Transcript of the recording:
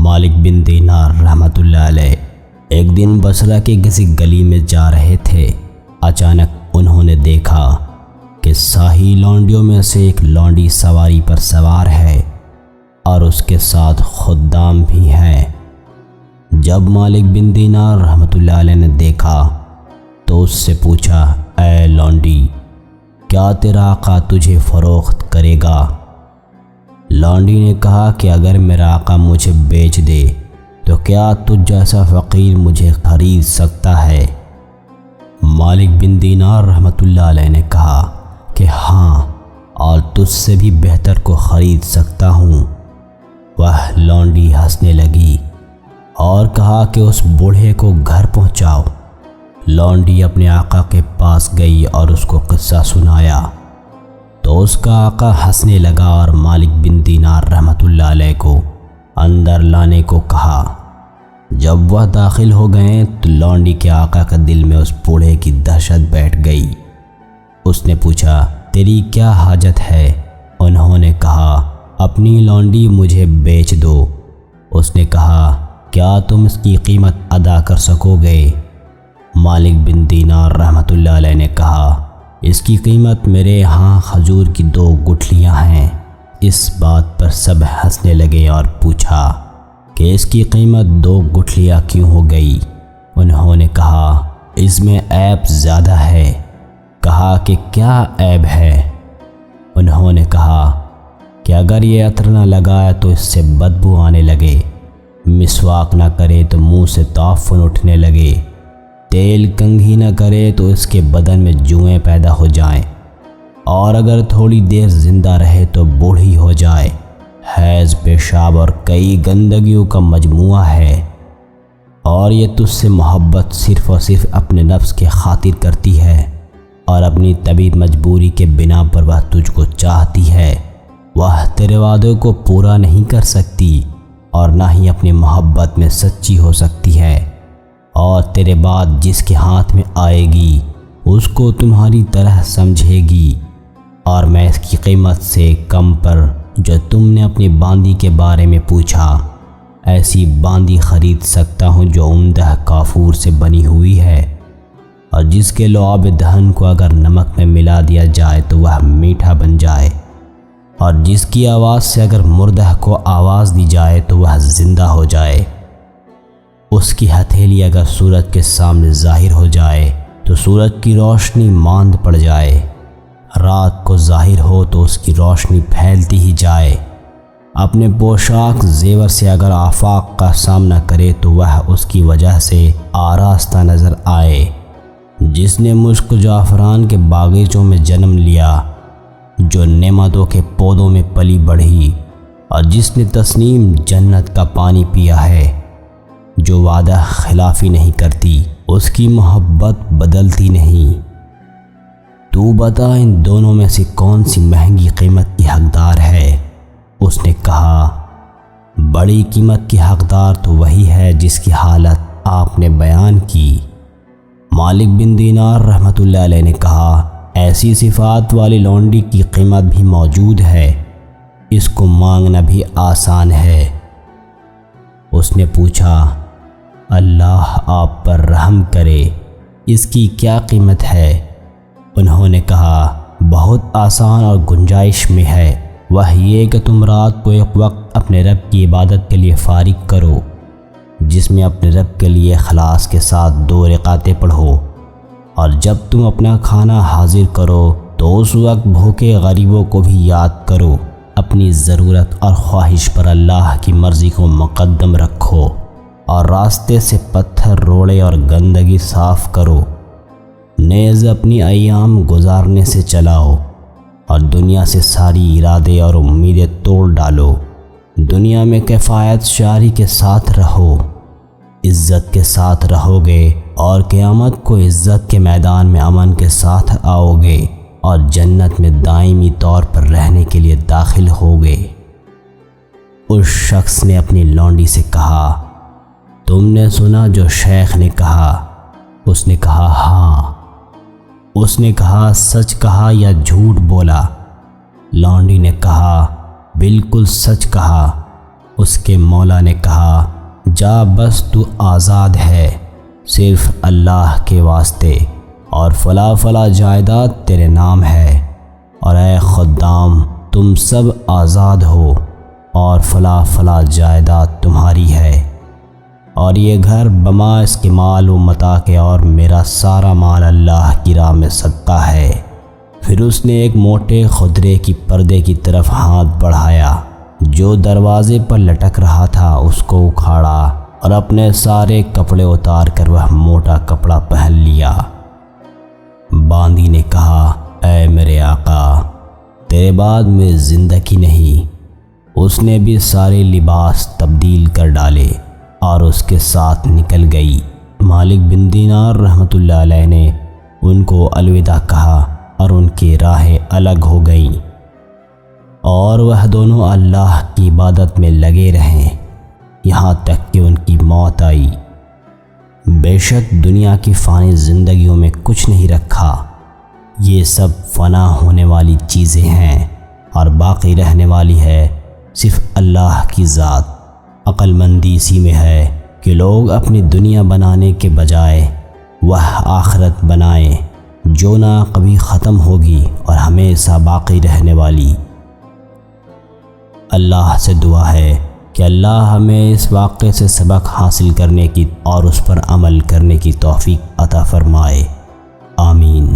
مالک بن دینار رحمۃ اللہ علیہ ایک دن بصرہ کی کسی گلی میں جا رہے تھے۔ اچانک انہوں نے دیکھا کہ ساہی لونڈیوں میں سے ایک لونڈی سواری پر سوار ہے اور اس کے ساتھ خدام بھی ہیں۔ جب مالک بن دینار رحمۃ اللہ علیہ نے دیکھا تو اس سے پوچھا، اے لونڈی، کیا تیرا آقا تجھے فروخت کرے گا؟ لونڈی نے کہا کہ اگر میرا آقا مجھے بیچ دے تو کیا تجھ جیسا فقیر مجھے خرید سکتا ہے؟ مالک بن دینار رحمۃ اللہ علیہ نے کہا کہ ہاں، اور تجھ سے بھی بہتر کو خرید سکتا ہوں۔ وہ لونڈی ہنسنے لگی اور کہا کہ اس بوڑھے کو گھر پہنچاؤ۔ لونڈی اپنے آقا کے پاس گئی اور اس کو قصہ سنایا تو اس کا آقا ہنسنے لگا اور مالک بن دینار رحمۃ اللہ علیہ کو اندر لانے کو کہا۔ جب وہ داخل ہو گئے تو لونڈی کے آقا کا دل میں اس بوڑھے کی دہشت بیٹھ گئی۔ اس نے پوچھا، تیری کیا حاجت ہے؟ انہوں نے کہا، اپنی لونڈی مجھے بیچ دو۔ اس نے کہا، کیا تم اس کی قیمت ادا کر سکو گے؟ مالک بن دینار رحمۃ اللہ علیہ نے کہا، اس کی قیمت میرے ہاں کھجور کی 2 گٹھلیاں ہیں۔ اس بات پر سب ہنسنے لگے اور پوچھا کہ اس کی قیمت 2 گٹھلیاں کیوں ہو گئی؟ انہوں نے کہا، اس میں عیب زیادہ ہے۔ کہا کہ کیا عیب ہے؟ انہوں نے کہا کہ اگر یہ عطر نہ لگائے تو اس سے بدبو آنے لگے، مسواک نہ کرے تو منہ سے تعفن اٹھنے لگے، تیل کنگھی نہ کرے تو اس کے بدن میں جوئیں پیدا ہو جائیں، اور اگر تھوڑی دیر زندہ رہے تو بوڑھی ہو جائے۔ حیض، پیشاب اور کئی گندگیوں کا مجموعہ ہے، اور یہ تجھ سے محبت صرف اور صرف اپنے نفس کے خاطر کرتی ہے، اور اپنی طبیعت مجبوری کے بنا پر وہ تجھ کو چاہتی ہے۔ وہ تیرے وعدے کو پورا نہیں کر سکتی اور نہ ہی اپنی محبت میں سچی ہو سکتی ہے، اور تیرے بعد جس کے ہاتھ میں آئے گی اس کو تمہاری طرح سمجھے گی، اور میں اس کی قیمت سے کم پر جو تم نے اپنی باندی کے بارے میں پوچھا، ایسی باندی خرید سکتا ہوں جو عمدہ کافور سے بنی ہوئی ہے، اور جس کے لعاب دہن کو اگر نمک میں ملا دیا جائے تو وہ میٹھا بن جائے، اور جس کی آواز سے اگر مردہ کو آواز دی جائے تو وہ زندہ ہو جائے۔ اس کی ہتھیلی اگر سورج کے سامنے ظاہر ہو جائے تو سورج کی روشنی ماند پڑ جائے، رات کو ظاہر ہو تو اس کی روشنی پھیلتی ہی جائے۔ اپنے پوشاک زیور سے اگر آفاق کا سامنا کرے تو وہ اس کی وجہ سے آراستہ نظر آئے۔ جس نے مشک جعفران کے باغیچوں میں جنم لیا، جو نعمتوں کے پودوں میں پلی بڑھی، اور جس نے تسنیم جنت کا پانی پیا ہے، جو وعدہ خلافی نہیں کرتی، اس کی محبت بدلتی نہیں۔ تو بتا ان دونوں میں سے کون سی مہنگی قیمت کی حقدار ہے؟ اس نے کہا، بڑی قیمت کی حقدار تو وہی ہے جس کی حالت آپ نے بیان کی۔ مالک بن دینار رحمۃ اللہ علیہ نے کہا، ایسی صفات والی لونڈی کی قیمت بھی موجود ہے، اس کو مانگنا بھی آسان ہے۔ اس نے پوچھا، اللہ آپ پر رحم کرے، اس کی کیا قیمت ہے؟ انہوں نے کہا، بہت آسان اور گنجائش میں ہے، وہ یہ کہ تم رات کو ایک وقت اپنے رب کی عبادت کے لیے فارغ کرو، جس میں اپنے رب کے لیے اخلاص کے ساتھ 2 رکعتیں پڑھو، اور جب تم اپنا کھانا حاضر کرو تو اس وقت بھوکے غریبوں کو بھی یاد کرو، اپنی ضرورت اور خواہش پر اللہ کی مرضی کو مقدم رکھو، اور راستے سے پتھر، روڑے اور گندگی صاف کرو، نیز اپنی ایام گزارنے سے چلاؤ، اور دنیا سے ساری ارادے اور امیدیں توڑ ڈالو، دنیا میں کفایت شعری کے ساتھ رہو، عزت کے ساتھ رہو گے، اور قیامت کو عزت کے میدان میں امن کے ساتھ آؤ گے، اور جنت میں دائمی طور پر رہنے کے لیے داخل ہوگے۔ اس شخص نے اپنی لونڈی سے کہا، تم نے سنا جو شیخ نے کہا؟ اس نے کہا، ہاں۔ اس نے کہا، سچ کہا یا جھوٹ بولا؟ لونڈی نے کہا، بالکل سچ کہا۔ اس کے مولا نے کہا جا بس تو آزاد ہے صرف اللہ کے واسطے، اور فلاں فلاں جائیداد تیرے نام ہے، اور اے خدام تم سب آزاد ہو اور فلاں فلاں جائیداد تمہاری ہے، اور یہ گھر بما اس کے مال و متاع کے، اور میرا سارا مال اللہ کی راہ میں صدقہ ہے۔ پھر اس نے ایک موٹے خدرے کی پردے کی طرف ہاتھ بڑھایا جو دروازے پر لٹک رہا تھا، اس کو اکھاڑا اور اپنے سارے کپڑے اتار کر وہ موٹا کپڑا پہن لیا۔ باندی نے کہا اے میرے آقا، تیرے بعد میں زندگی نہیں۔ اس نے بھی سارے لباس تبدیل کر ڈالے اور اس کے ساتھ نکل گئی۔ مالک بن دینار رحمۃ اللہ علیہ نے ان کو الوداع کہا اور ان کی راہیں الگ ہو گئیں، اور وہ دونوں اللہ کی عبادت میں لگے رہیں یہاں تک کہ ان کی موت آئی۔ بے شک دنیا کی فانی زندگیوں میں کچھ نہیں رکھا، یہ سب فنا ہونے والی چیزیں ہیں اور باقی رہنے والی ہے صرف اللہ کی ذات۔ عقل مندی اسی میں ہے کہ لوگ اپنی دنیا بنانے کے بجائے وہ آخرت بنائیں جو نہ کبھی ختم ہوگی اور ہمیشہ باقی رہنے والی۔ اللہ سے دعا ہے کہ اللہ ہمیں اس واقعے سے سبق حاصل کرنے کی اور اس پر عمل کرنے کی توفیق عطا فرمائے، آمین۔